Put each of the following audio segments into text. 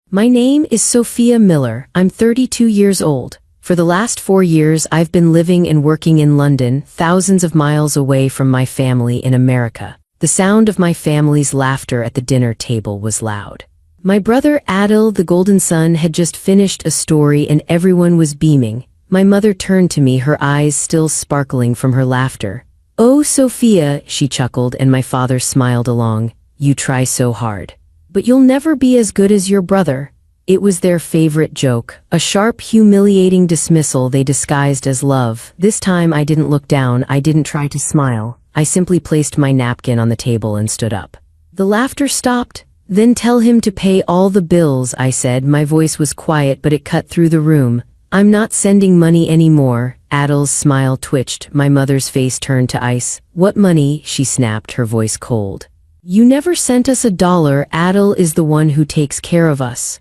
My name is Sophia Miller. I'm 32 years old. For the last 4 years, I've been living and working in London, thousands of miles away from my family in America. The sound of my family's laughter at the dinner table was loud. My brother Adil, the golden son, had just finished a story and everyone was beaming. My mother turned to me, her eyes still sparkling from her laughter. "Oh, Sophia," she chuckled, and my father smiled along. "You try so hard. But you'll never be as good as your brother." It was their favorite joke, a sharp, humiliating dismissal they disguised as love. This time I didn't look down, I didn't try to smile. I simply placed my napkin on the table and stood up. The laughter stopped. "Then tell him to pay all the bills," I said. My voice was quiet, but it cut through the room. "I'm not sending money anymore." Adil's smile twitched. My mother's face turned to ice. "What money?" she snapped, her voice cold. "You never sent us $1. Adil is the one who takes care of us."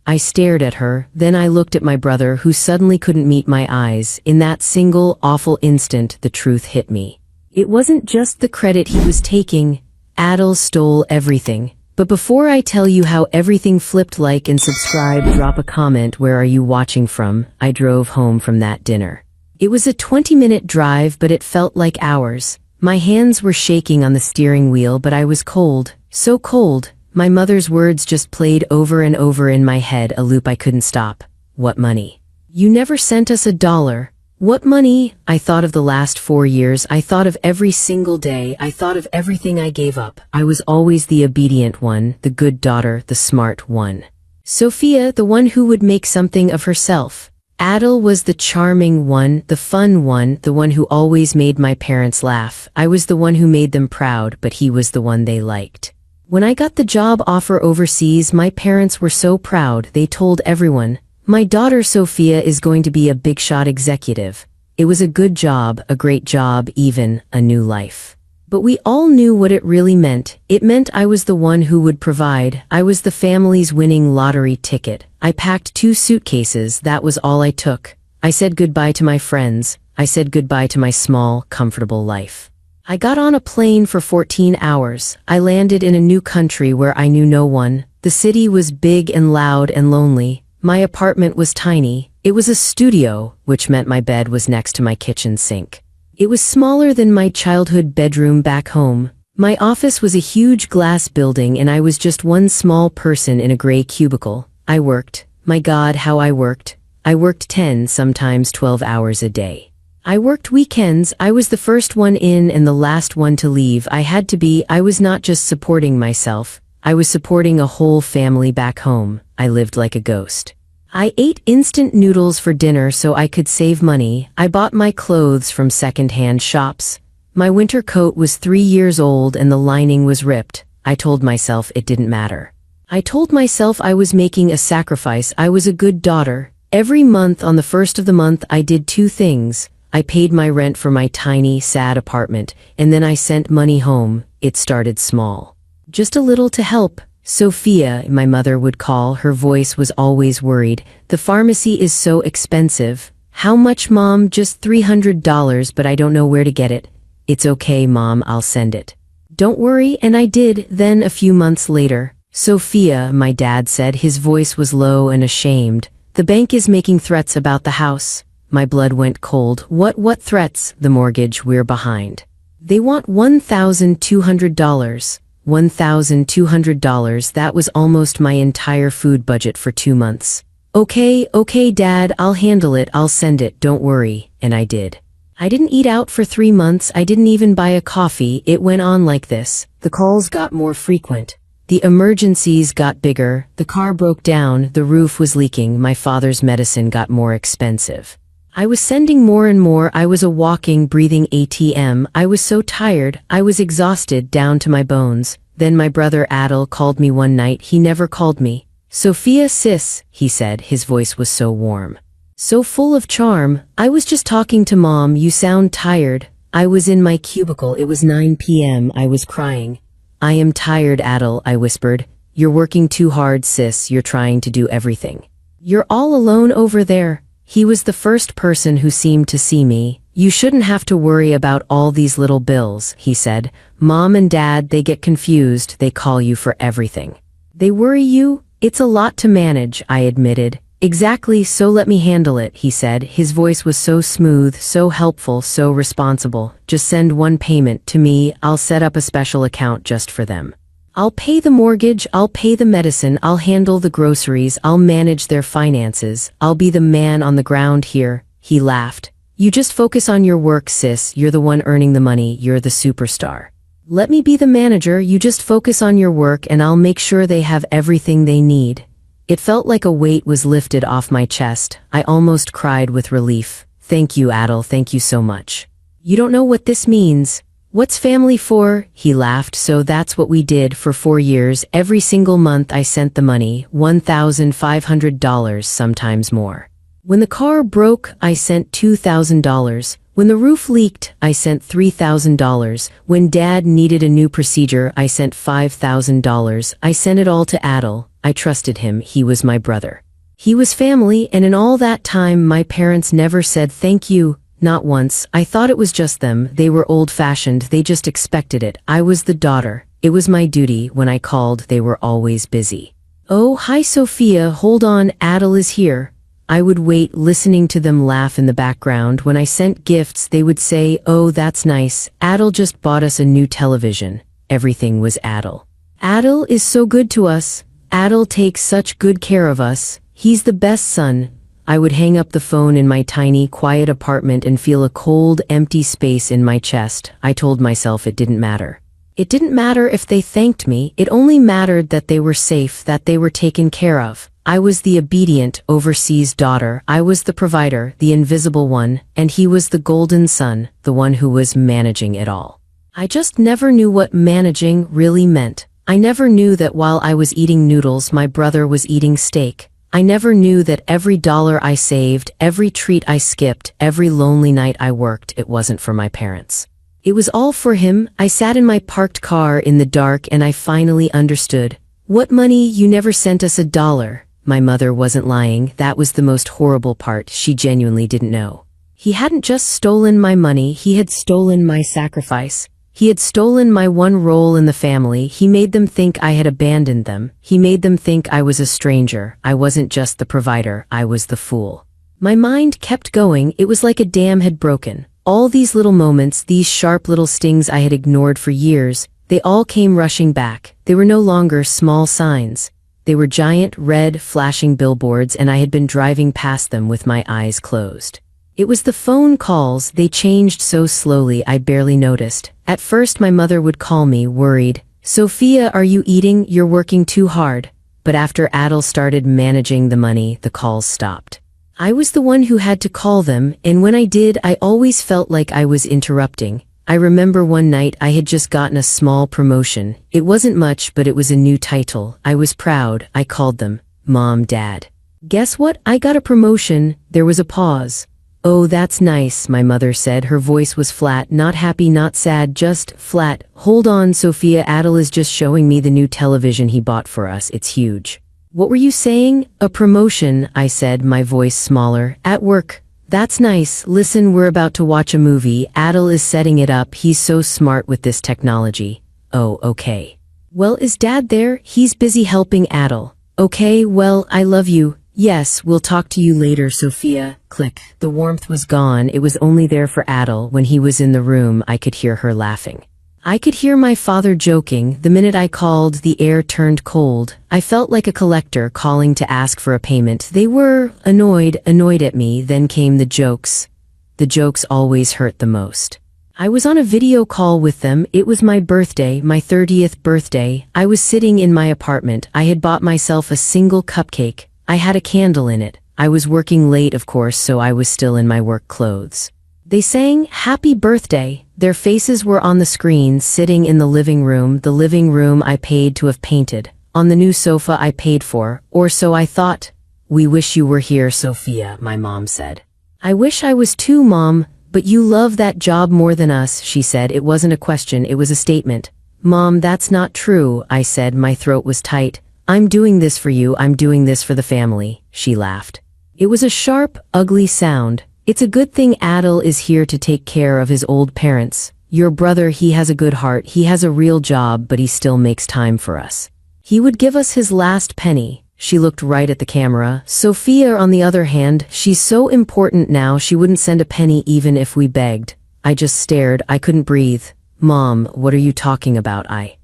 I stared at her, then I looked at my brother, who suddenly couldn't meet my eyes. In that single, awful instant, the truth hit me. It wasn't just the credit he was taking. Adil stole everything. But before I tell you how everything flipped, like and subscribe, drop a comment. Where are you watching from? I drove home from that dinner. It was a 20-minute drive, but it felt like hours. My hands were shaking on the steering wheel, but I was cold, so cold. My mother's words just played over and over in my head, a loop I couldn't stop. "What money? You never sent us $1. What money?" I thought of the last 4 years. I thought of every single day. I thought of everything I gave up. I was always the obedient one, the good daughter, the smart one. Sophia, the one who would make something of herself. Adil was the charming one, the fun one, the one who always made my parents laugh. I was the one who made them proud, but he was the one they liked. When I got the job offer overseas, my parents were so proud. They told everyone, "My daughter Sophia is going to be a big-shot executive." It was a good job, a great job, even a new life. But we all knew what it really meant. It meant I was the one who would provide. I was the family's winning lottery ticket. I packed 2 suitcases, that was all I took. I said goodbye to my friends. I said goodbye to my small, comfortable life. I got on a plane for 14 hours. I landed in a new country where I knew no one. The city was big and loud and lonely. My apartment was tiny. It was a studio, which meant my bed was next to my kitchen sink. It was smaller than my childhood bedroom back home. My office was a huge glass building and I was just one small person in a gray cubicle. I worked. My God, how I worked. I worked 10, sometimes 12 hours a day. I worked weekends. I was the first one in and the last one to leave. I had to be. I was not just supporting myself. I was supporting a whole family back home. I lived like a ghost. I ate instant noodles for dinner so I could save money. I bought my clothes from second-hand shops. My winter coat was 3 years old and the lining was ripped. I told myself it didn't matter. I told myself I was making a sacrifice. I was a good daughter. Every month on the first of the month I did 2 things. I paid my rent for my tiny, sad apartment, and then I sent money home. It started small. Just a little to help. "Sophia," my mother would call. Her voice was always worried. "The pharmacy is so expensive." "How much, Mom?" "Just $300, but I don't know where to get it." "It's okay, Mom, I'll send it." "Don't worry," and I did. Then a few months later, "Sophia," my dad said. His voice was low and ashamed. "The bank is making threats about the house." My blood went cold. What threats?" "The mortgage, we're behind. They want $1,200. $1,200, that was almost my entire food budget for 2 months. Okay, Dad, I'll handle it, I'll send it, don't worry," and I did. I didn't eat out for 3 months, I didn't even buy a coffee. It went on like this. The calls got more frequent. The emergencies got bigger, the car broke down, the roof was leaking, my father's medicine got more expensive. I was sending more and more. I was a walking, breathing ATM. I was so tired. I was exhausted down to my bones. Then my brother Adil called me one night. He never called me. "Sophia, sis," he said. His voice was so warm, so full of charm. "I was just talking to Mom. You sound tired." I was in my cubicle. It was 9 p.m. I was crying. "I am tired, Adil," I whispered. "You're working too hard, sis. You're trying to do everything. You're all alone over there." He was the first person who seemed to see me. "You shouldn't have to worry about all these little bills," he said. "Mom and Dad, they get confused. They call you for everything. They worry you. It's a lot to manage, I admitted. Exactly, so let me handle it, he said. His voice was so smooth, so helpful, so responsible. Just send one payment to me, I'll set up a special account just for them. I'll pay the mortgage, I'll pay the medicine, I'll handle the groceries, I'll manage their finances, I'll be the man on the ground here. He laughed. You just focus on your work, sis, you're the one earning the money, you're the superstar. Let me be the manager, you just focus on your work and I'll make sure they have everything they need. It felt like a weight was lifted off my chest. I almost cried with relief. Thank you, Adil, thank you so much. You don't know what this means. What's family for? He laughed. So that's what we did for 4 years. Every single month I sent the money, $1,500, sometimes more. When the car broke, I sent $2,000. When the roof leaked, I sent $3,000. When Dad needed a new procedure, I sent $5,000. I sent it all to Adil. I trusted him, he was my brother. He was family, and in all that time my parents never said thank you, not once. I thought it was just them, they were old-fashioned, they just expected it. I was the daughter. It was my duty. When I called, they were always busy. Oh, hi Sophia, hold on, Adil is here. I would wait, listening to them laugh in the background. When I sent gifts, they would say, oh, that's nice. Adil just bought us a new television. Everything was Adil. Adil is so good to us. Adil takes such good care of us. He's the best son. I would hang up the phone in my tiny, quiet apartment and feel a cold, empty space in my chest. I told myself it didn't matter. It didn't matter if they thanked me. It only mattered that they were safe, that they were taken care of. I was the obedient, overseas daughter. I was the provider, the invisible one, and he was the golden son, the one who was managing it all. I just never knew what managing really meant. I never knew that while I was eating noodles, my brother was eating steak. I never knew that every dollar I saved, every treat I skipped, every lonely night I worked, it wasn't for my parents. It was all for him. I sat in my parked car in the dark and I finally understood. What money? You never sent us $1. My mother wasn't lying. That was the most horrible part. She genuinely didn't know. He hadn't just stolen my money, he had stolen my sacrifice. He had stolen my one role in the family. He made them think I had abandoned them. He made them think I was a stranger. I wasn't just the provider, I was the fool. My mind kept going. It was like a dam had broken. All these little moments, these sharp little stings I had ignored for years, they all came rushing back. They were no longer small signs. They were giant, red, flashing billboards, and I had been driving past them with my eyes closed. It was the phone calls. They changed so slowly I barely noticed. At first my mother would call me, worried. Sophia, are you eating? You're working too hard. But after Adil started managing the money, the calls stopped. I was the one who had to call them, and when I did, I always felt like I was interrupting. I remember one night I had just gotten a small promotion. It wasn't much, but it was a new title. I was proud. I called them, Mom, Dad. Guess what? I got a promotion. There was a pause. Oh, that's nice, my mother said. Her voice was flat, not happy, not sad, just flat. Hold on, Sophia, Adil is just showing me the new television he bought for us. It's huge. What were you saying? A promotion, I said, my voice smaller. At work. That's nice. Listen, we're about to watch a movie. Adil is setting it up. He's so smart with this technology. Oh, okay. Well, is Dad there? He's busy helping Adil. Okay, well, I love you. Yes, we'll talk to you later, Sophia. Click. The warmth was gone. It was only there for Adil. When he was in the room, I could hear her laughing. I could hear my father joking. The minute I called, the air turned cold. I felt like a collector calling to ask for a payment. They were annoyed at me. Then came the jokes. The jokes always hurt the most. I was on a video call with them. It was my birthday, my 30th birthday. I was sitting in my apartment. I had bought myself a single cupcake. I had a candle in it. I was working late, of course, so I was still in my work clothes. They sang happy birthday. Their faces were on the screen, sitting in the living room I paid to have painted, on the new sofa I paid for, or so I thought. We wish you were here, Sophia, my mom said. I wish I was too, Mom, but you love that job more than us, she said. It wasn't a question, it was a statement. Mom, that's not true, I said. My throat was tight. I'm doing this for you, I'm doing this for the family, she laughed. It was a sharp, ugly sound. It's a good thing Adil is here to take care of his old parents. Your brother, he has a good heart, he has a real job, but he still makes time for us. He would give us his last penny. She looked right at the camera. Sophia, on the other hand, she's so important now she wouldn't send a penny even if we begged. I just stared. I couldn't breathe. Mom, what are you talking about? I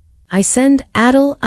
send Adel,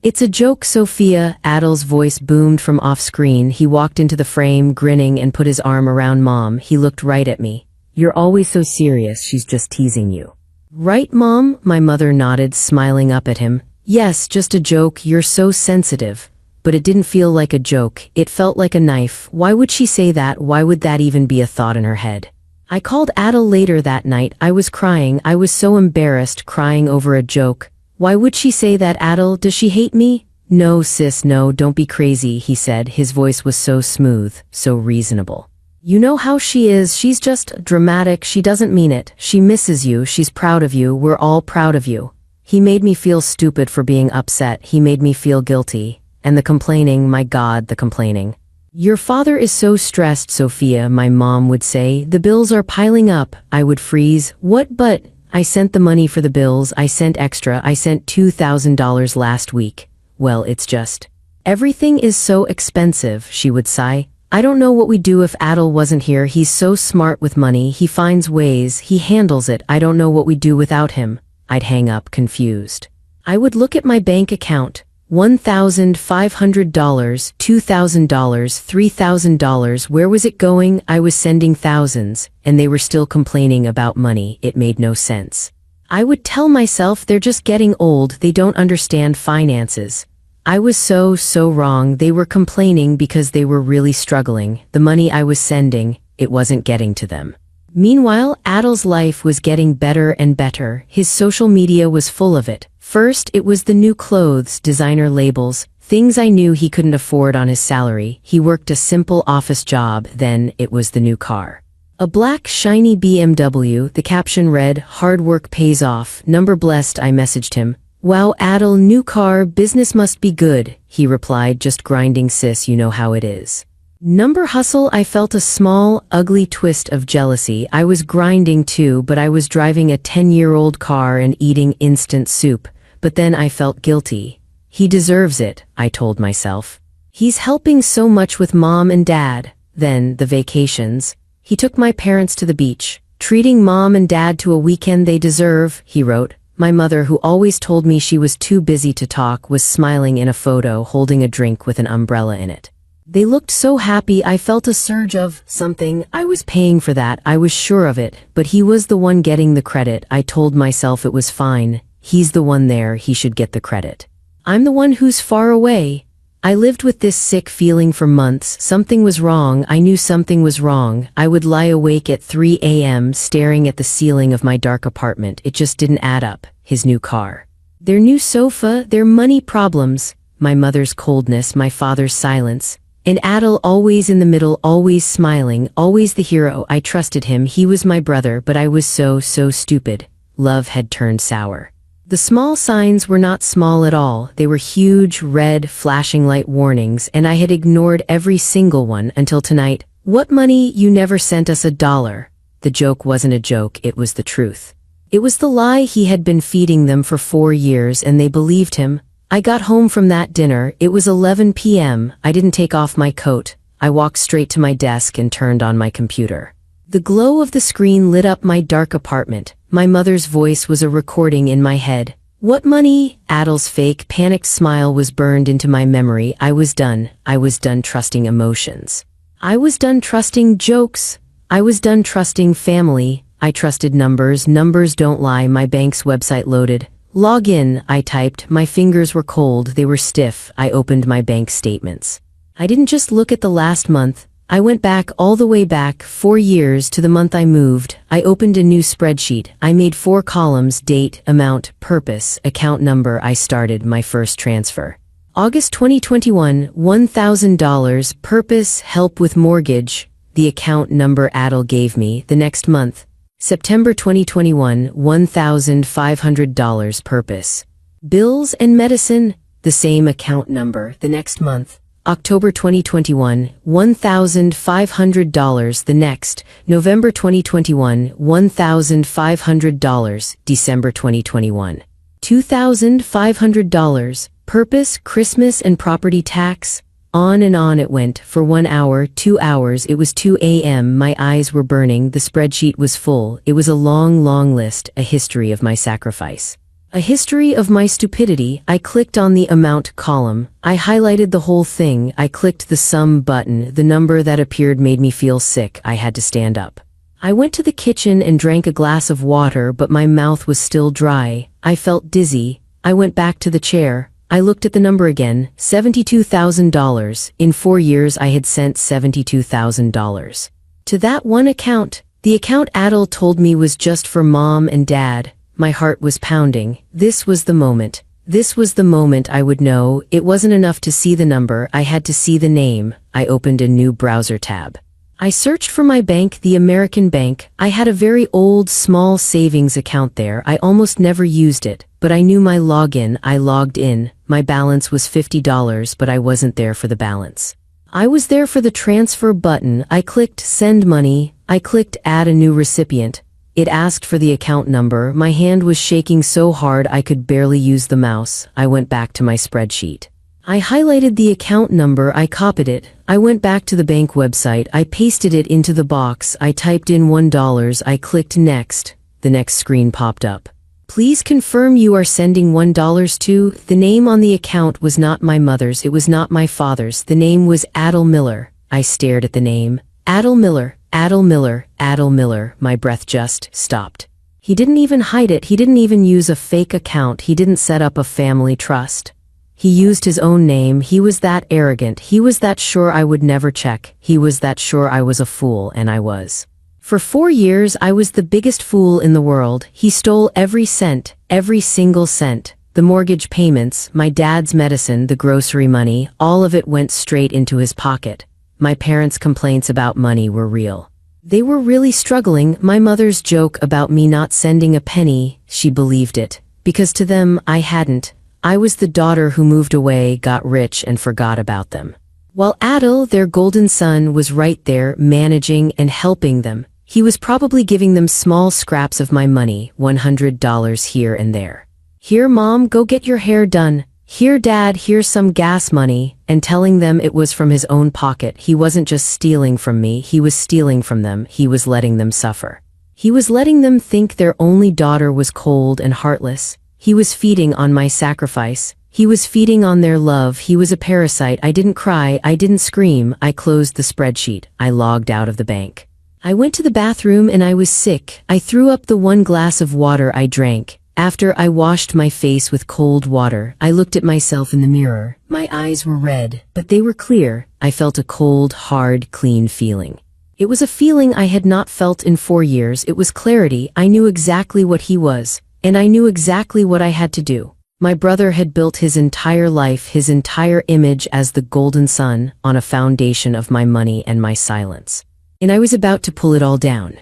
It's a joke, Sophia. Adel's voice boomed from off screen. He walked into the frame, grinning, and put his arm around Mom. He looked right at me. You're always so serious. She's just teasing you. Right, Mom? My mother nodded, smiling up at him. Yes, just a joke. You're so sensitive. But it didn't feel like a joke. It felt like a knife. Why would she say that? Why would that even be a thought in her head? I called Adel later that night. I was crying. I was so embarrassed, crying over a joke. Why would she say that, Adel? Does she hate me? No, sis, no, don't be crazy, he said. His voice was so smooth, so reasonable. You know how she is. She's just dramatic. She doesn't mean it. She misses you. She's proud of you. We're all proud of you. He made me feel stupid for being upset. He made me feel guilty. And the complaining, my God, the complaining. Your father is so stressed, Sophia, my mom would say. The bills are piling up. I would freeze. What? But I sent the money for the bills. I sent extra. I sent $2,000 last week. Well, it's just. Everything is so expensive, she would sigh. I don't know what we'd do if Adel wasn't here. He's so smart with money. He finds ways. He handles it. I don't know what we'd do without him. I'd hang up, confused. I would look at my bank account. $1,500, $2,000, $3,000. Where was it going? I was sending thousands, and they were still complaining about money. It made no sense. I would tell myself they're just getting old. They don't understand finances. I was so wrong. They were complaining because they were really struggling. The money I was sending, it wasn't getting to them. Meanwhile, Adel's life was getting better and better. His social media was full of it. First, it was the new clothes, designer labels, things I knew he couldn't afford on his salary. He worked a simple office job. Then it was the new car. A black, shiny BMW. The caption read, "Hard work pays off. Number blessed." I messaged him. "Wow, Adel, new car, business must be good." He replied, "Just grinding, sis, you know how it is." Number hustle. I felt a small, ugly twist of jealousy. I was grinding too, but I was driving a 10-year-old car and eating instant soup. But then I felt guilty. He deserves it, I told myself. He's helping so much with Mom and Dad. Then, the vacations. He took my parents to the beach, treating Mom and Dad to a weekend they deserve, he wrote. My mother, who always told me she was too busy to talk, was smiling in a photo, holding a drink with an umbrella in it. They looked so happy. I felt a surge of something. I was paying for that. I was sure of it. But he was the one getting the credit. I told myself it was fine. He's the one there. He should get the credit. I'm the one who's far away. I lived with this sick feeling for months. Something was wrong. I knew something was wrong. I would lie awake at 3 a.m. staring at the ceiling of my dark apartment. It just didn't add up. His new car. Their new sofa. Their money problems. My mother's coldness. My father's silence. And Adel always in the middle, always smiling, always the hero. I trusted him. He was my brother, but I was so stupid. Love had turned sour. The small signs were not small at all. They were huge, red, flashing light warnings, and I had ignored every single one until tonight. What money? You never sent us $1. The joke wasn't a joke, it was the truth. It was the lie he had been feeding them for 4 years, and they believed him. I got home from that dinner. It was 11 p.m. I didn't take off my coat. I walked straight to my desk and turned on my computer. The glow of the screen lit up my dark apartment. My mother's voice was a recording in my head. What money? Adel's fake, panicked smile was burned into my memory. I was done. I was done trusting emotions. I was done trusting jokes. I was done trusting family. I trusted numbers. Numbers don't lie. My bank's website loaded. Log in, I typed. My fingers were cold. They were stiff. I opened my bank statements. I didn't just look at the last month. I went back, all the way back, 4 years to the month I moved. I opened a new spreadsheet. I made 4 columns: date, amount, purpose, account number. I started my first transfer. August 2021, $1,000, purpose, help with mortgage. The account number Adel gave me. The next month. September 2021, $1,500, purpose. Bills and medicine, the same account number. The next month. October 2021, $1,500. The next. November 2021, $1,500. December 2021. $2,500. Purpose, Christmas and property tax. On and on it went, for 1 hour, 2 hours, it was 2 a.m., my eyes were burning, the spreadsheet was full, it was a long, long list, a history of my sacrifice. A history of my stupidity. I clicked on the amount column. I highlighted the whole thing. I clicked the sum button. The number that appeared made me feel sick. I had to stand up. I went to the kitchen and drank a glass of water, but my mouth was still dry. I felt dizzy. I went back to the chair. I looked at the number again, $72,000. In 4 years I had sent $72,000. To that one account. The account Adil told me was just for mom and dad. My heart was pounding. This was the moment. This was the moment I would know. It wasn't enough to see the number, I had to see the name. I opened a new browser tab. I searched for my bank, the American Bank. I had a very old, small savings account there. I almost never used it, but I knew my login. I logged in. My balance was $50, but I wasn't there for the balance. I was there for the transfer button. I clicked send money. I clicked add a new recipient. It asked for the account number. My hand was shaking so hard I could barely use the mouse. I went back to my spreadsheet. I highlighted the account number. I copied it. I went back to the bank website. I pasted it into the box. I typed in $1. I clicked next. The next screen popped up. Please confirm you are sending $1 to. The name on the account was not my mother's. It was not my father's. The name was Adil Miller. I stared at the name. Adil Miller. Adil Miller, Adil Miller, my breath just stopped. He didn't even hide it, he didn't even use a fake account, he didn't set up a family trust. He used his own name, he was that arrogant, he was that sure I would never check, he was that sure I was a fool, and I was. For 4 years I was the biggest fool in the world. He stole every cent, every single cent. The mortgage payments, my dad's medicine, the grocery money, all of it went straight into his pocket. My parents' complaints about money were real. They were really struggling. My mother's joke about me not sending a penny, she believed it. Because to them, I hadn't. I was the daughter who moved away, got rich, and forgot about them. While Adil, their golden son, was right there, managing and helping them. He was probably giving them small scraps of my money, $100 here and there. Here, Mom, go get your hair done. Here, Dad, here's some gas money, and telling them it was from his own pocket. He wasn't just stealing from me, he was stealing from them, he was letting them suffer. He was letting them think their only daughter was cold and heartless. He was feeding on my sacrifice. He was feeding on their love. He was a parasite. I didn't cry, I didn't scream. I closed the spreadsheet. I logged out of the bank. I went to the bathroom and I was sick. I threw up the one glass of water I drank. After I washed my face with cold water, I looked at myself in the mirror. My eyes were red, but they were clear. I felt a cold, hard, clean feeling. It was a feeling I had not felt in 4 years. It was clarity. I knew exactly what he was, and I knew exactly what I had to do. My brother had built his entire life, his entire image as the golden son, on a foundation of my money and my silence. And I was about to pull it all down.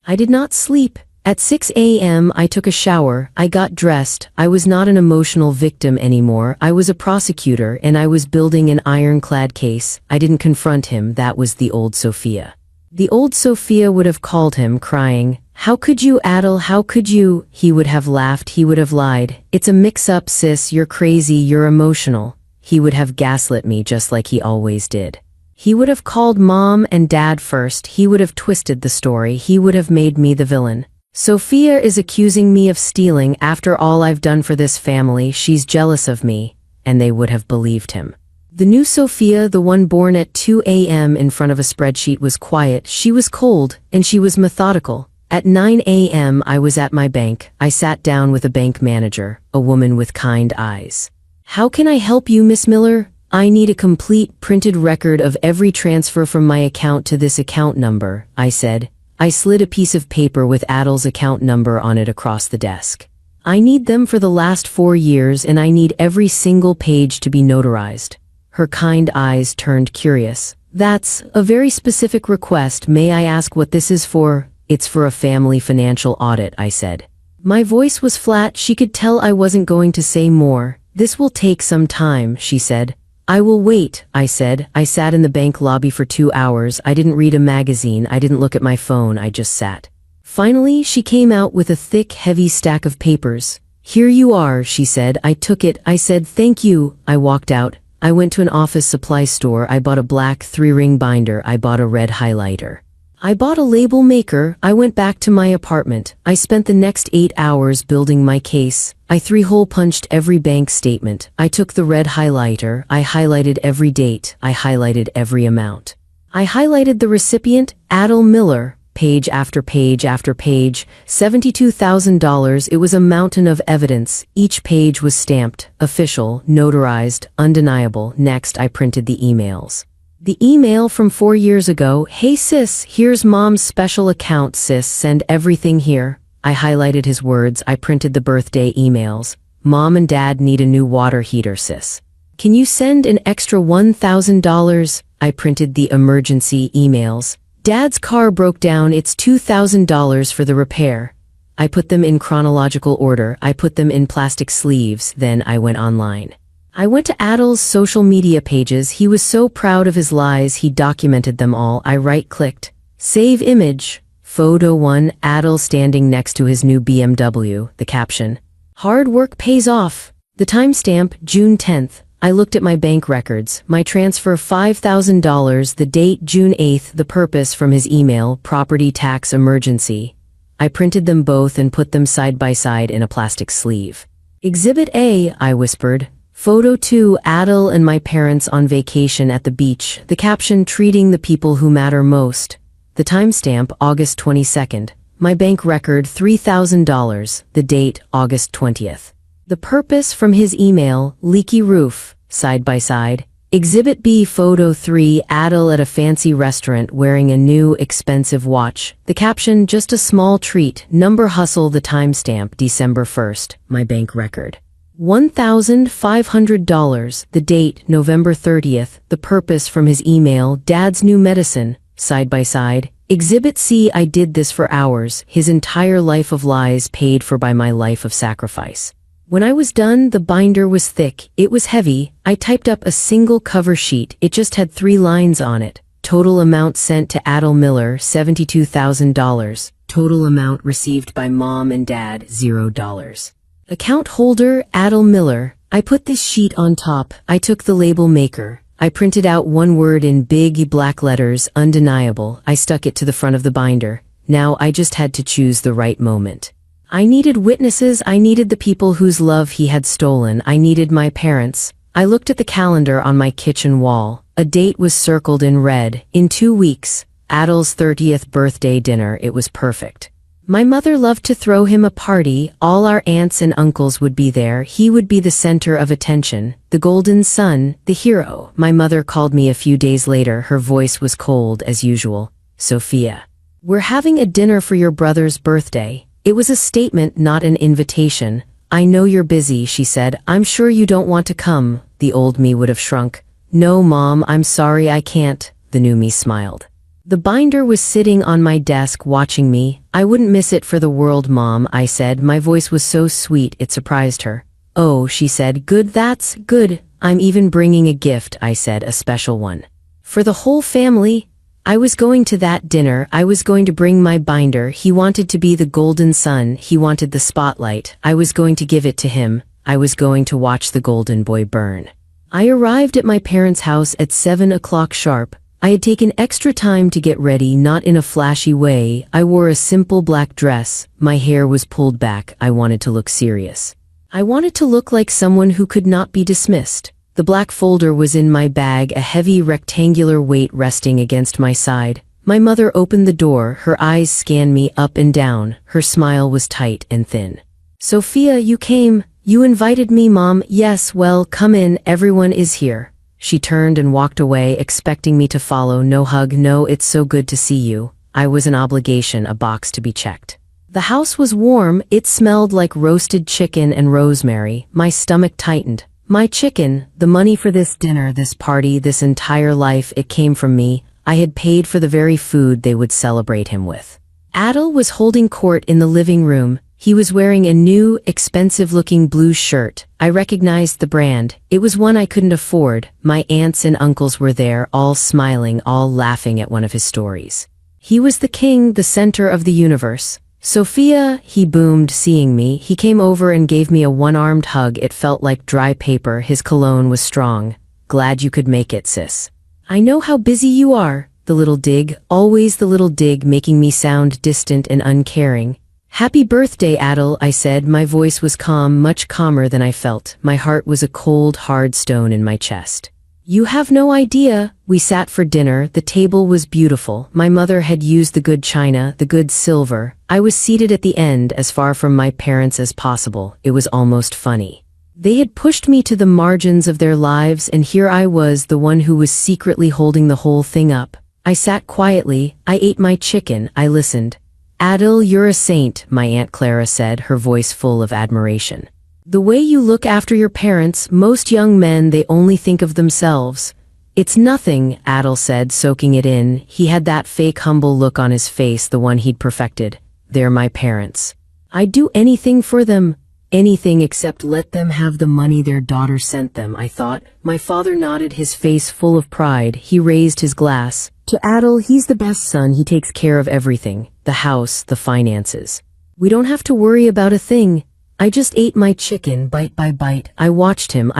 I did not sleep. At 6 a.m. I took a shower, I got dressed. I was not an emotional victim anymore. I was a prosecutor and I was building an ironclad case. I didn't confront him, that was the old Sophia. The old Sophia would have called him, crying, "How could you, Adil, how could you?" He would have laughed, he would have lied. "It's a mix-up, sis, you're crazy, you're emotional." He would have gaslit me just like he always did. He would have called Mom and Dad first, he would have twisted the story, he would have made me the villain. Sophia is accusing me of stealing after all I've done for this family, she's jealous of me, and they would have believed him. The new Sophia, the one born at 2 a.m. in front of a spreadsheet, was quiet, she was cold, and she was methodical. At 9 a.m. I was at my bank. I sat down with a bank manager, a woman with kind eyes. "How can I help you, Miss Miller?" "I need a complete, printed record of every transfer from my account to this account number," I said. I slid a piece of paper with Adil's account number on it across the desk. "I need them for the last 4 years and I need every single page to be notarized." Her kind eyes turned curious. "That's a very specific request. May I ask what this is for?" "It's for a family financial audit," I said. My voice was flat, she could tell I wasn't going to say more. "This will take some time," she said. "I will wait," I said. I sat in the bank lobby for 2 hours. I didn't read a magazine, I didn't look at my phone, I just sat. Finally, she came out with a thick, heavy stack of papers. "Here you are," she said. I took it. I said, "Thank you." I walked out. I went to an office supply store. I bought a black 3-ring binder. I bought a red highlighter. I bought a label maker. I went back to my apartment. I spent the next 8 hours building my case. I 3-hole punched every bank statement. I took the red highlighter. I highlighted every date. I highlighted every amount. I highlighted the recipient, Adel Miller, page after page after page, $72,000. It was a mountain of evidence. Each page was stamped, official, notarized, undeniable. Next, I printed the emails. The email from 4 years ago. Hey sis, here's mom's special account sis, send everything here. I highlighted his words. I printed the birthday emails. Mom and dad need a new water heater sis. Can you send an extra $1,000? I printed the emergency emails. Dad's car broke down. It's $2,000 for the repair. I put them in chronological order. I put them in plastic sleeves. Then I went online. I went to Adel's social media pages. He was so proud of his lies. He documented them all. I right-clicked. Save image. Photo 1, Adel standing next to his new BMW. The caption. Hard work pays off. The timestamp, June 10th. I looked at my bank records. My transfer $5,000. The date, June 8th. The purpose from his email, property tax emergency. I printed them both and put them side by side in a plastic sleeve. Exhibit A, I whispered. Photo 2, Adel and my parents on vacation at the beach. The caption, treating the people who matter most. The timestamp, August 22nd. My bank record, $3,000. The date, August 20th. The purpose from his email, leaky roof, side by side. Exhibit B, Photo 3, Adel at a fancy restaurant wearing a new, expensive watch. The caption, just a small treat. Number hustle. The timestamp, December 1st. My bank record. $1,500. The date, November 30th. The purpose from his email, dad's new medicine, side by side. Exhibit C, I did this for hours. His entire life of lies paid for by my life of sacrifice. When I was done, the binder was thick. It was heavy. I typed up a single cover sheet. It just had 3 lines on it. Total amount sent to Adel Miller, $72,000. Total amount received by mom and dad, $0. Account holder, Adel Miller. I put this sheet on top. I took the label maker. I printed out one word in big black letters, undeniable. I stuck it to the front of the binder. Now I just had to choose the right moment. I needed witnesses. I needed the people whose love he had stolen. I needed my parents. I looked at the calendar on my kitchen wall. A date was circled in red. In 2 weeks, Adel's 30th birthday dinner. It was perfect. My mother loved to throw him a party. All our aunts and uncles would be there. He would be the center of attention, the golden son, the hero. My mother called me a few days later. Her voice was cold as usual. Sophia, we're having a dinner for your brother's birthday. It was a statement, not an invitation. I know you're busy, she said. I'm sure you don't want to come. The old me would have shrunk. No, Mom, I'm sorry, I can't. The new me smiled. The binder was sitting on my desk watching me. I wouldn't miss it for the world, Mom, I said. My voice was so sweet it surprised her. Oh, she said, good, that's good. I'm even bringing a gift, I said, a special one. For the whole family? I was going to that dinner. I was going to bring my binder. He wanted to be the golden son. He wanted the spotlight. I was going to give it to him. I was going to watch the golden boy burn. I arrived at my parents' house at 7 o'clock sharp. I had taken extra time to get ready, not in a flashy way. I wore a simple black dress. My hair was pulled back. I wanted to look serious. I wanted to look like someone who could not be dismissed. The black folder was in my bag, a heavy rectangular weight resting against my side. My mother opened the door. Her eyes scanned me up and down. Her smile was tight and thin. Sophia, you came. You invited me, Mom. Yes, well, come in. Everyone is here. She turned and walked away, expecting me to follow. No hug, no, it's so good to see you. I was an obligation, a box to be checked. The house was warm. It smelled like roasted chicken and rosemary. My stomach tightened. My chicken, the money for this dinner, this party, this entire life, it came from me. I had paid for the very food they would celebrate him with. Adel was holding court in the living room. He was wearing a new, expensive-looking blue shirt. I recognized the brand. It was one I couldn't afford. My aunts and uncles were there, all smiling, all laughing at one of his stories. He was the king, the center of the universe. Sophia, he boomed, seeing me. He came over and gave me a one-armed hug. It felt like dry paper. His cologne was strong. glad you could make it, sis. I know how busy you are, the little dig, always the little dig, making me sound distant and uncaring. Happy birthday, Adel, I said. My voice was calm, much calmer than I felt. My heart was a cold, hard stone in my chest. You have no idea. We sat for dinner. The table was beautiful. My mother had used the good china, the good silver. I was seated at the end, as far from my parents as possible. It was almost funny. They had pushed me to the margins of their lives, and here I was, the one who was secretly holding the whole thing up. I sat quietly. I ate my chicken. I listened. Adel, you're a saint, my Aunt Clara said, her voice full of admiration. The way you look after your parents, most young men, they only think of themselves. It's nothing, Adel said, soaking it in. He had that fake humble look on his face, the one he'd perfected. They're my parents. I'd do anything for them. Anything except let them have the money their daughter sent them, I thought. My father nodded, his face full of pride. He raised his glass. To Adel, he's the best son. He takes care of everything. The house, the finances. We don't have to worry about a thing. I just ate my chicken, bite by bite. I watched him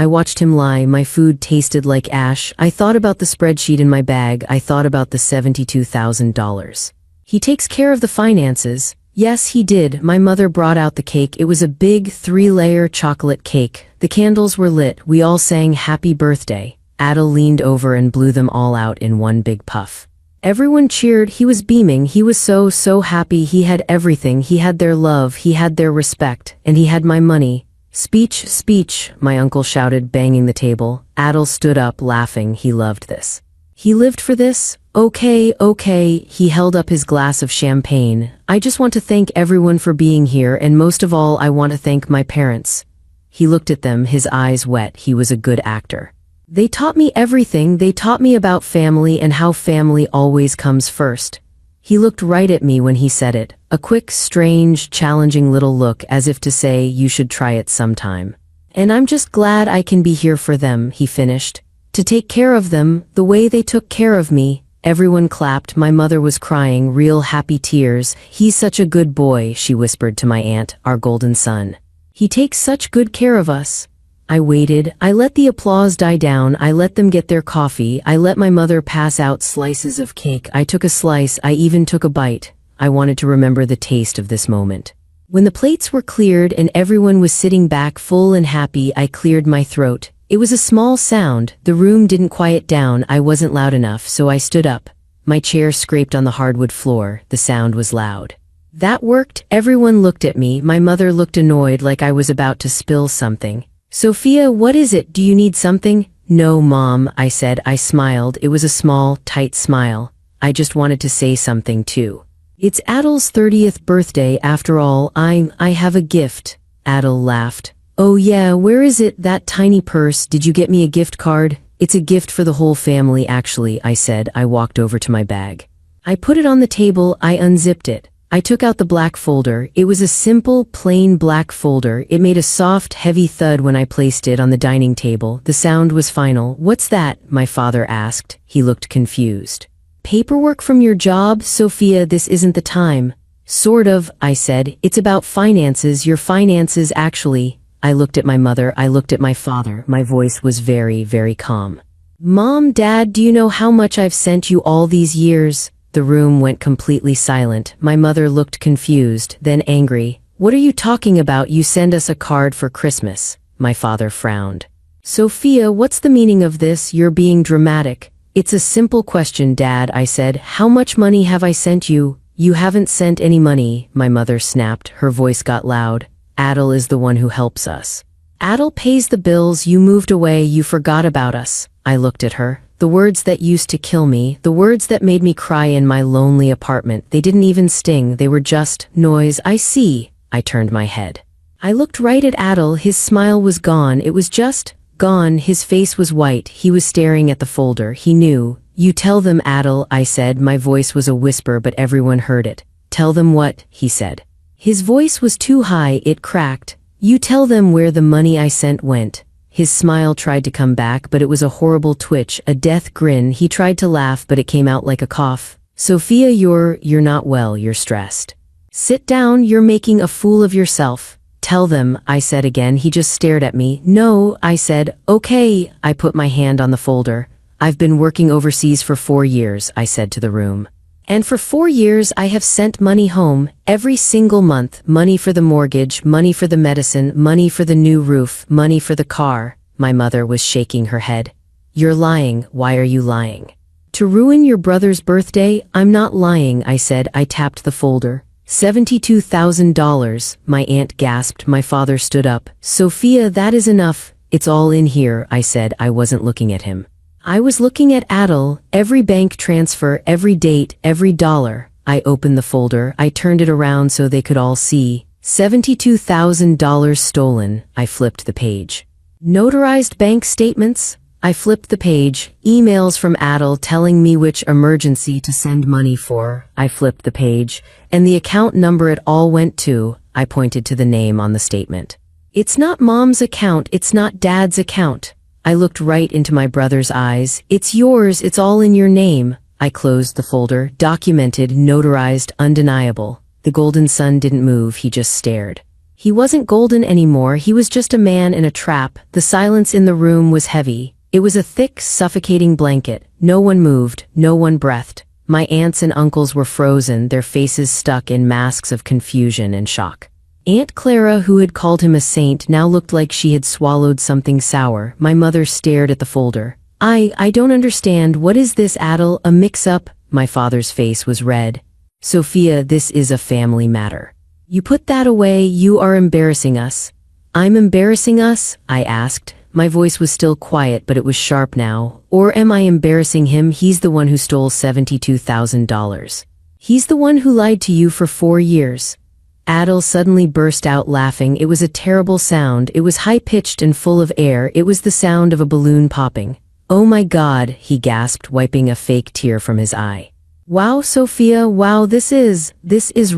lie. My food tasted like ash. I thought about the spreadsheet in my bag. I thought about the $72,000. He takes care of the finances. Yes, he did. My mother brought out the cake. It was a big 3-layer chocolate cake. The candles were lit. We all sang happy birthday. Adel leaned over and blew them all out in one big puff. Everyone cheered. He was beaming. He was so happy. He had everything. He had their love. He had their respect. And he had my money. Speech, my uncle shouted, banging the table. Adel stood up, laughing. He loved this. He lived for this? Okay. He held up his glass of champagne. I just want to thank everyone for being here, and most of all, I want to thank my parents. He looked at them, his eyes wet. He was a good actor. They taught me everything. They taught me about family and how family always comes first. He looked right at me when he said it, a quick, strange, challenging little look, as if to say, you should try it sometime. And I'm just glad I can be here for them, he finished. To take care of them, the way they took care of me. Everyone clapped. My mother was crying, real happy tears. He's such a good boy, she whispered to my aunt, our golden son. He takes such good care of us. I waited. I let the applause die down. I let them get their coffee. I let my mother pass out slices of cake. I took a slice. I even took a bite. I wanted to remember the taste of this moment. When the plates were cleared and everyone was sitting back full and happy, I cleared my throat. It was a small sound. The room didn't quiet down. I wasn't loud enough, so I stood up. My chair scraped on the hardwood floor. The sound was loud. That worked. Everyone looked at me. My mother looked annoyed, like I was about to spill something. Sophia, what is it? Do you need something? No, Mom, I said. I smiled. It was a small, tight smile. I just wanted to say something too. It's Adel's 30th birthday after all. I have a gift. Adel laughed. Oh yeah, where is it? That tiny purse. Did you get me a gift card? It's a gift for the whole family, actually, I said. I walked over to my bag. I put it on the table. I unzipped it. I took out the black folder. It was a simple, plain black folder. It made a soft, heavy thud when I placed it on the dining table. The sound was final. What's that? My father asked. He looked confused. Paperwork from your job, Sophia. This isn't the time. Sort of, I said. It's about finances. Your finances, actually. I looked at my mother. I looked at my father. My voice was very, very calm. Mom, Dad, do you know how much I've sent you all these years? The room went completely silent. My mother looked confused, then angry. What are you talking about? You send us a card for Christmas. My father frowned. Sophia, what's the meaning of this? You're being dramatic. It's a simple question, Dad, I said. How much money have I sent you? You haven't sent any money, my mother snapped. Her voice got loud. Adel is the one who helps us. Adel pays the bills. You moved away. You forgot about us. I looked at her. The words that used to kill me, the words that made me cry in my lonely apartment, they didn't even sting. They were just noise. I see. I turned my head. I looked right at Adel. His smile was gone. It was just gone. His face was white. He was staring at the folder. He knew. You tell them, Adel, I said. My voice was a whisper, but everyone heard it. Tell them what? He said. His voice was too high. It cracked. You tell them where the money I sent went. His smile tried to come back, but it was a horrible twitch, a death grin. He tried to laugh, but it came out like a cough. Sophia, you're not well. You're stressed. Sit down. You're making a fool of yourself. tell them, I said again. He just stared at me. No, I said. Okay, I put my hand on the folder. I've been working overseas for 4 years, I said to the room. And for 4 years I have sent money home, every single month, money for the mortgage, money for the medicine, money for the new roof, money for the car. My mother was shaking her head. You're lying, why are you lying? To ruin your brother's birthday? I'm not lying, I said. I tapped the folder. $72,000, my aunt gasped. My father stood up. Sophia, that is enough. It's all in here, I said. I wasn't looking at him. I was looking at Adel, every bank transfer, every date, every dollar. I opened the folder. I turned it around so they could all see. $72,000 stolen. I flipped the page. Notarized bank statements? I flipped the page. Emails from Adel telling me which emergency to send money for. I flipped the page. And the account number it all went to. I pointed to the name on the statement. It's not Mom's account. It's not Dad's account. I looked right into my brother's eyes. It's yours. It's all in your name. I closed the folder. Documented, notarized, undeniable. The golden sun didn't move. He just stared. He wasn't golden anymore. He was just a man in a trap. The silence in the room was heavy. It was a thick, suffocating blanket. No one moved. No one breathed. My aunts and uncles were frozen, their faces stuck in masks of confusion and shock. Aunt Clara, who had called him a saint, now looked like she had swallowed something sour. My mother stared at the folder. I don't understand. What is this, Adel? A mix-up? My father's face was red. Sophia, this is a family matter. You put that away. You are embarrassing us. I'm embarrassing us? I asked. My voice was still quiet, but it was sharp now. Or am I embarrassing him? He's the one who stole $72,000. He's the one who lied to you for 4 years. Adel suddenly burst out laughing. It was a terrible sound. It was high-pitched and full of air. It was the sound of a balloon popping. Oh my God, he gasped, wiping a fake tear from his eye. Wow, Sophia, wow, this is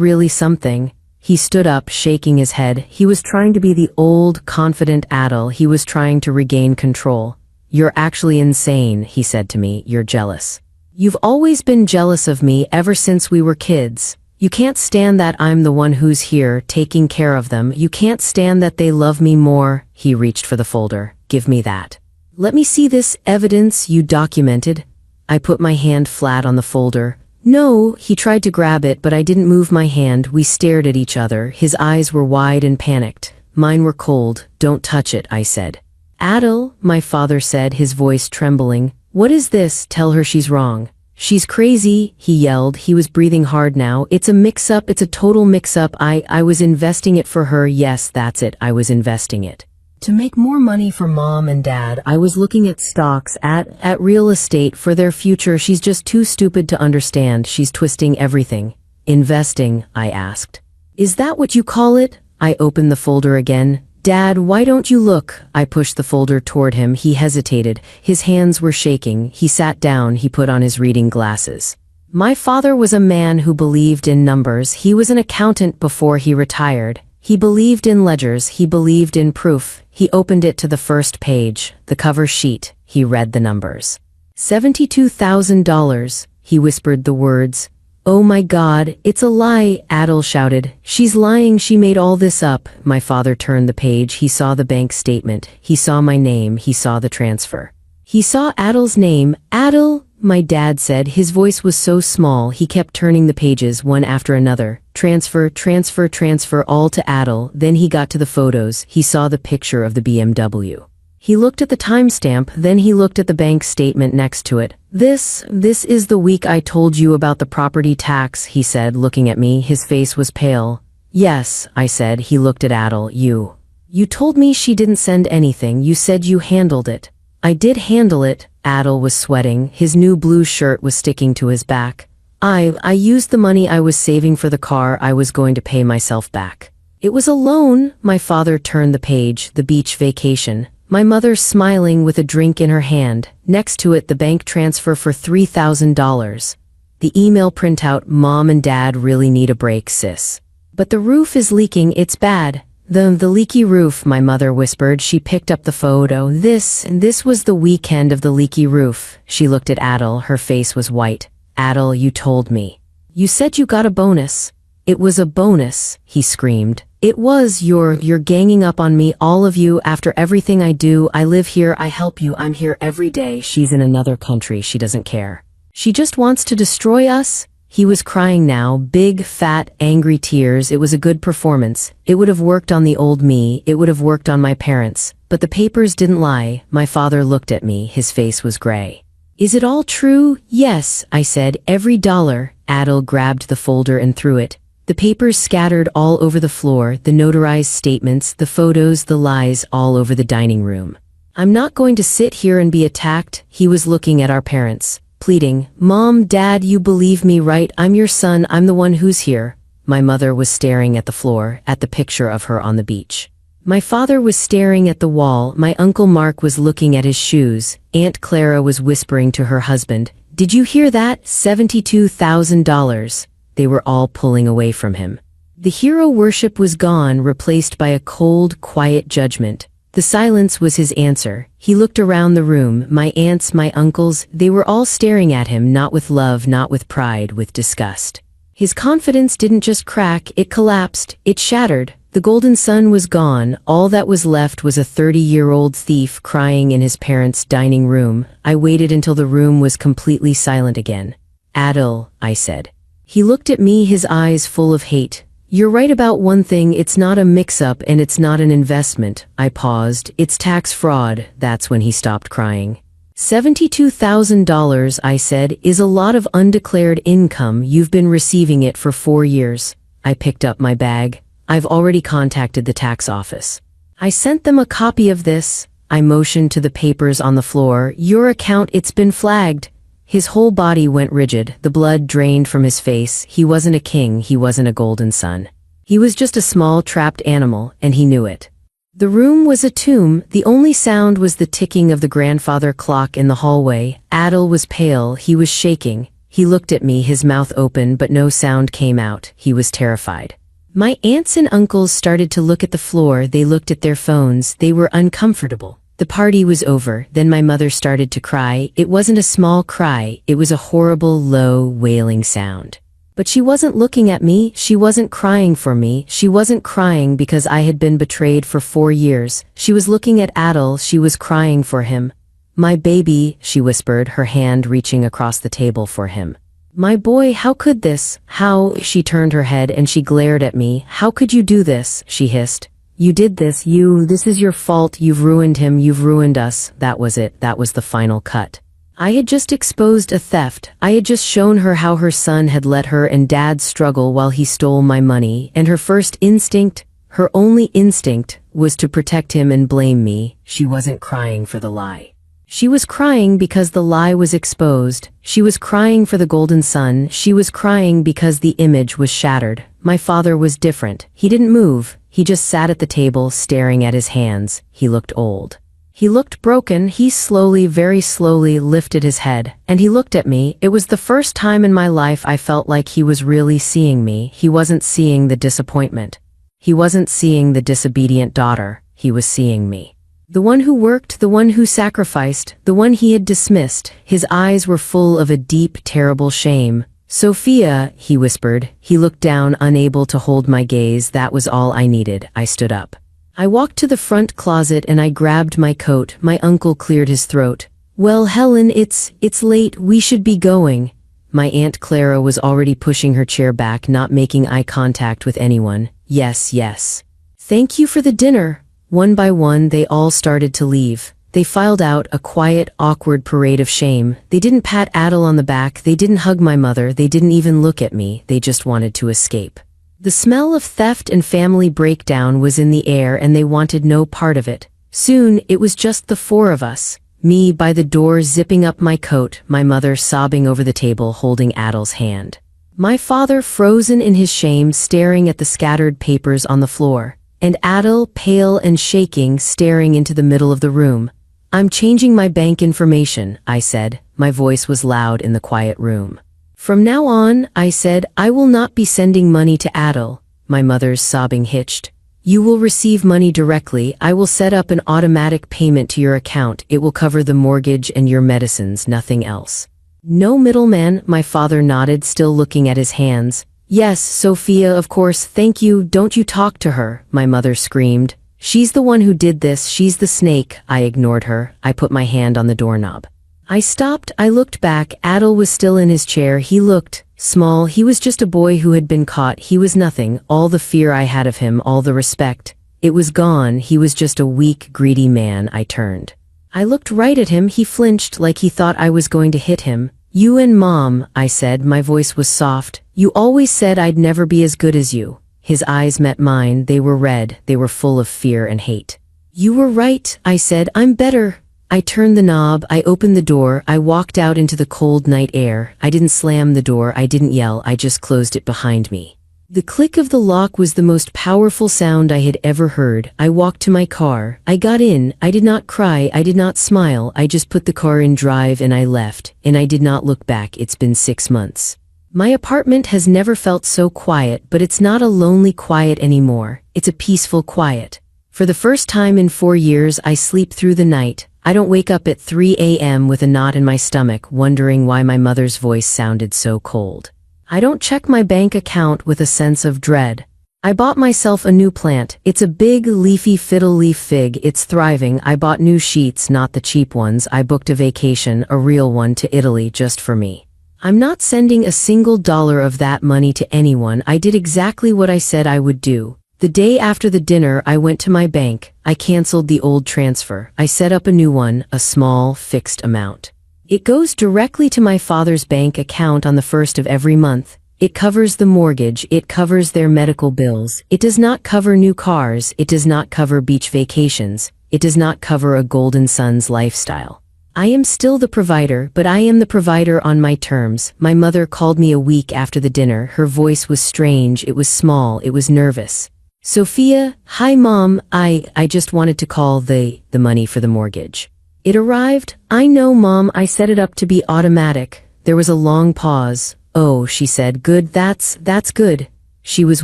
really something. He stood up, shaking his head. He was trying to be the old, confident Adel. He was trying to regain control. You're actually insane, he said to me. You're jealous. You've always been jealous of me ever since we were kids. You can't stand that I'm the one who's here, taking care of them. You can't stand that they love me more. He reached for the folder. Give me that. Let me see this evidence you documented. I put my hand flat on the folder. No, he tried to grab it, but I didn't move my hand. We stared at each other. His eyes were wide and panicked. Mine were cold. Don't touch it, I said. Adel, my father said, his voice trembling. What is this? Tell her she's wrong. She's crazy, he yelled. He was breathing hard now. It's a mix-up. It's a total mix-up. I was investing it for her. Yes, that's it. I was investing it. To make more money for Mom and Dad. I was looking at stocks, at real estate for their future. She's just too stupid to understand. She's twisting everything. Investing, I asked. Is that what you call it? I opened the folder again. Dad, why don't you look? I pushed the folder toward him. He hesitated. His hands were shaking. He sat down. He put on his reading glasses. My father was a man who believed in numbers. He was an accountant before he retired. He believed in ledgers. He believed in proof. He opened it to the first page, the cover sheet. He read the numbers. $72,000. He whispered the words. Oh my God, it's a lie, Adel shouted. She's lying. She made all this up. My father turned the page. He saw the bank statement. He saw my name. He saw the transfer. He saw Adel's name. Adel, my dad said. His voice was so small, he kept turning the pages one after another. Transfer, transfer, transfer, all to Adel. Then he got to the photos. He saw the picture of the BMW. He looked at the timestamp, then he looked at the bank statement next to it. This is the week I told you about the property tax, he said, looking at me. His face was pale. Yes, I said. He looked at Adel. You told me she didn't send anything. You said you handled it. I did handle it. Adel was sweating. His new blue shirt was sticking to his back. I used the money I was saving for the car. I was going to pay myself back. It was a loan. My father turned the page. The beach vacation. My mother smiling with a drink in her hand. Next to it, the bank transfer for $3,000. The email printout, Mom and Dad really need a break, sis. But the roof is leaking. It's bad. The leaky roof, my mother whispered. She picked up the photo. This was the weekend of the leaky roof. She looked at Adel. Her face was white. Adel, you told me. You said you got a bonus. It was a bonus, he screamed. It was, you're ganging up on me, all of you, after everything I do. I live here, I help you, I'm here every day. She's in another country, she doesn't care. She just wants to destroy us. He was crying now, big, fat, angry tears. It was a good performance. It would have worked on the old me, it would have worked on my parents. But the papers didn't lie. My father looked at me, his face was gray. Is it all true? Yes, I said, every dollar. Adil grabbed the folder and threw it. The papers scattered all over the floor, the notarized statements, the photos, the lies, all over the dining room. I'm not going to sit here and be attacked. He was looking at our parents, pleading, Mom, Dad, you believe me, right? I'm your son, I'm the one who's here. My mother was staring at the floor, at the picture of her on the beach. My father was staring at the wall, my Uncle Mark was looking at his shoes, Aunt Clara was whispering to her husband, Did you hear that? $72,000. They were all pulling away from him. The hero worship was gone, replaced by a cold, quiet judgment. The silence was his answer. He looked around the room, my aunts, my uncles, they were all staring at him, not with love, not with pride, with disgust. His confidence didn't just crack, it collapsed, it shattered. The golden sun was gone, all that was left was a 30-year-old thief crying in his parents' dining room. I waited until the room was completely silent again. Adil, I said. He looked at me, his eyes full of hate. You're right about one thing, it's not a mix-up and it's not an investment. I paused. It's tax fraud. That's when he stopped crying. $72,000, I said, is a lot of undeclared income. You've been receiving it for 4 years. I picked up my bag. I've already contacted the tax office. I sent them a copy of this. I motioned to the papers on the floor. Your account, it's been flagged. His whole body went rigid, the blood drained from his face. He wasn't a king, he wasn't a golden son. He was just a small trapped animal, and he knew it. The room was a tomb. The only sound was the ticking of the grandfather clock in the hallway. Adil was pale, he was shaking. He looked at me, his mouth open, but no sound came out. He was terrified. My aunts and uncles started to look at the floor, they looked at their phones, they were uncomfortable. The party was over, then my mother started to cry. It wasn't a small cry, it was a horrible, low, wailing sound. But she wasn't looking at me, she wasn't crying for me, she wasn't crying because I had been betrayed for 4 years. She was looking at Adil, she was crying for him. My baby, she whispered, her hand reaching across the table for him. My boy, how could this? How? She turned her head and she glared at me. How could you do this? She hissed. You did this, this is your fault, you've ruined him, you've ruined us. That was it, that was the final cut. I had just exposed a theft. I had just shown her how her son had let her and Dad struggle while he stole my money, and her first instinct, her only instinct, was to protect him and blame me. She wasn't crying for the lie. She was crying because the lie was exposed. She was crying for the golden sun. She was crying because the image was shattered. My father was different. He didn't move. He just sat at the table, staring at his hands. He looked old. He looked broken. He slowly, very slowly lifted his head, and he looked at me. It was the first time in my life I felt like he was really seeing me. He wasn't seeing the disappointment. He wasn't seeing the disobedient daughter. He was seeing me. The one who worked, the one who sacrificed, the one he had dismissed. His eyes were full of a deep, terrible shame. Sophia, he whispered. He looked down, unable to hold my gaze. That was all I needed. I stood up. I walked to the front closet and I grabbed my coat. My uncle cleared his throat. Well, Helen, it's late. We should be going. My Aunt Clara was already pushing her chair back, not making eye contact with anyone. Yes, yes. Thank you for the dinner. One by one, they all started to leave. They filed out, a quiet, awkward parade of shame. They didn't pat Adil on the back, they didn't hug my mother, they didn't even look at me, they just wanted to escape. The smell of theft and family breakdown was in the air and they wanted no part of it. Soon, it was just the 4 of us. Me by the door zipping up my coat, my mother sobbing over the table holding Adil's hand. My father frozen in his shame staring at the scattered papers on the floor. And Adil, pale and shaking, staring into the middle of the room. I'm changing my bank information, I said. My voice was loud in the quiet room. From now on, I said, I will not be sending money to Adil. My mother's sobbing hitched. You will receive money directly. I will set up an automatic payment to your account. It will cover the mortgage and your medicines, nothing else. No middleman, my father nodded, still looking at his hands. Yes, Sophia, of course, thank you, don't you talk to her, my mother screamed. She's the one who did this, she's the snake. I ignored her. I put my hand on the doorknob. I stopped, I looked back. Adil was still in his chair. He looked small. He was just a boy who had been caught. He was nothing. All the fear I had of him, all the respect, it was gone. He was just a weak, greedy man. I turned. I looked right at him. He flinched like he thought I was going to hit him. You and Mom, I said. My voice was soft. You always said I'd never be as good as you. His eyes met mine. They were red. They were full of fear and hate. You were right, I said. I'm better. I turned the knob. I opened the door. I walked out into the cold night air. I didn't slam the door. I didn't yell. I just closed it behind me. The click of the lock was the most powerful sound I had ever heard. I walked to my car. I got in. I did not cry. I did not smile. I just put the car in drive and I left. And I did not look back. It's been 6 months. My apartment has never felt so quiet, but it's not a lonely quiet anymore. It's a peaceful quiet. For the first time in 4 years, I sleep through the night. I don't wake up at 3 a.m. with a knot in my stomach, wondering why my mother's voice sounded so cold. I don't check my bank account with a sense of dread. I bought myself a new plant. It's a big, leafy fiddle leaf fig. It's thriving. I bought new sheets, not the cheap ones. I booked a vacation, a real one, to Italy just for me. I'm not sending a single dollar of that money to anyone. I did exactly what I said I would do. The day after the dinner, I went to my bank. I canceled the old transfer. I set up a new one, a small, fixed amount. It goes directly to my father's bank account on the 1st of every month. It covers the mortgage. It covers their medical bills. It does not cover new cars. It does not cover beach vacations. It does not cover a Golden Sons lifestyle. I am still the provider, but I am the provider on my terms. My mother called me a week after the dinner. Her voice was strange. It was small. It was nervous. Sophia, hi Mom, I just wanted to call the money for the mortgage. It arrived. I know, Mom, I set it up to be automatic. There was a long pause. Oh, she said, good, that's good. She was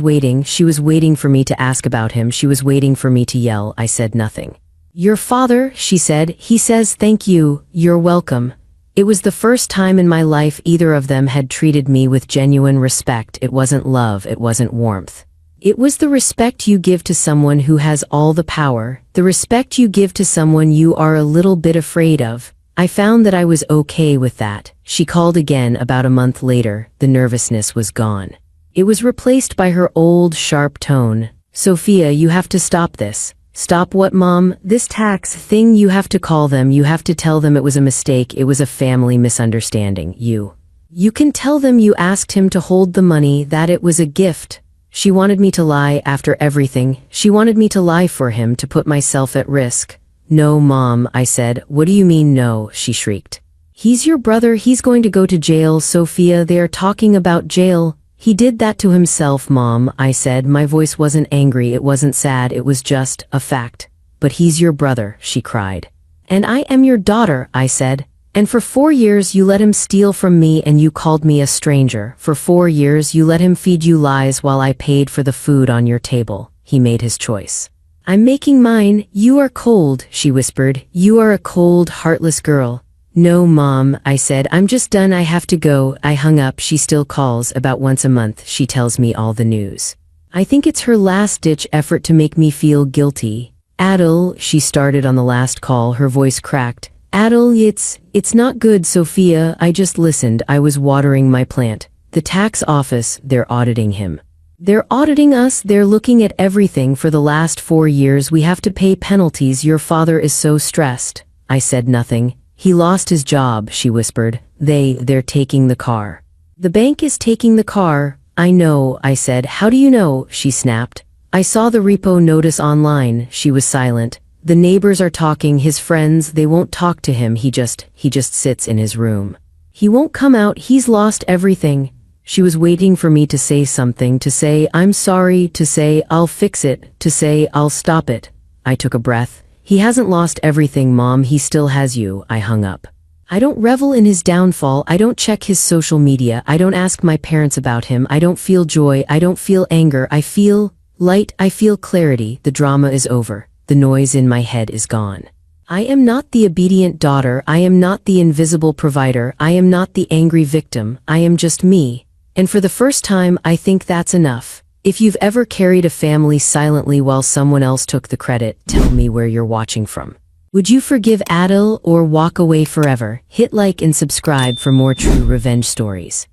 waiting for me to ask about him. She was waiting for me to yell. I said nothing. Your father, she said, he says thank you, you're welcome. It was the first time in my life either of them had treated me with genuine respect. It wasn't love, it wasn't warmth. It was the respect you give to someone who has all the power, the respect you give to someone you are a little bit afraid of. I found that I was okay with that. She called again about a month later. The nervousness was gone. It was replaced by her old, sharp tone. Sophia, you have to stop this. Stop what, Mom? This tax thing, you have to call them. You have to tell them it was a mistake. It was a family misunderstanding. You can tell them you asked him to hold the money, that it was a gift. She wanted me to lie after everything. She wanted me to lie for him, to put myself at risk. No, Mom, I said. What do you mean no? She shrieked. He's your brother. He's going to go to jail, Sophia. They are talking about jail. He did that to himself, Mom, I said. My voice wasn't angry. It wasn't sad. It was just a fact. But he's your brother, she cried. And I am your daughter, I said. And for 4 years you let him steal from me and you called me a stranger. For 4 years you let him feed you lies while I paid for the food on your table. He made his choice. I'm making mine. You are cold, she whispered. You are a cold, heartless girl. No, Mom, I said. I'm just done. I have to go. I hung up. She still calls about once a month. She tells me all the news. I think it's her last-ditch effort to make me feel guilty. Adil, she started on the last call. Her voice cracked. Adil, it's not good, Sophia. I just listened. I was watering my plant. The tax office, they're auditing him. They're auditing us. They're looking at everything. For the last 4 years we have to pay penalties. Your father is so stressed. I said nothing. He lost his job, she whispered. They're taking the car. The bank is taking the car. I know, I said. How do you know? She snapped. I saw the repo notice online. She was silent. The neighbors are talking, his friends, they won't talk to him. He just sits in his room. He won't come out. He's lost everything. She was waiting for me to say something, to say I'm sorry, to say I'll fix it, to say I'll stop it. I took a breath. He hasn't lost everything, Mom. He still has you. I hung up. I don't revel in his downfall. I don't check his social media. I don't ask my parents about him. I don't feel joy. I don't feel anger. I feel light. I feel clarity. The drama is over. The noise in my head is gone. I am not the obedient daughter. I am not the invisible provider. I am not the angry victim. I am just me. And for the first time, I think that's enough. If you've ever carried a family silently while someone else took the credit, tell me where you're watching from. Would you forgive Adil or walk away forever? Hit like and subscribe for more true revenge stories.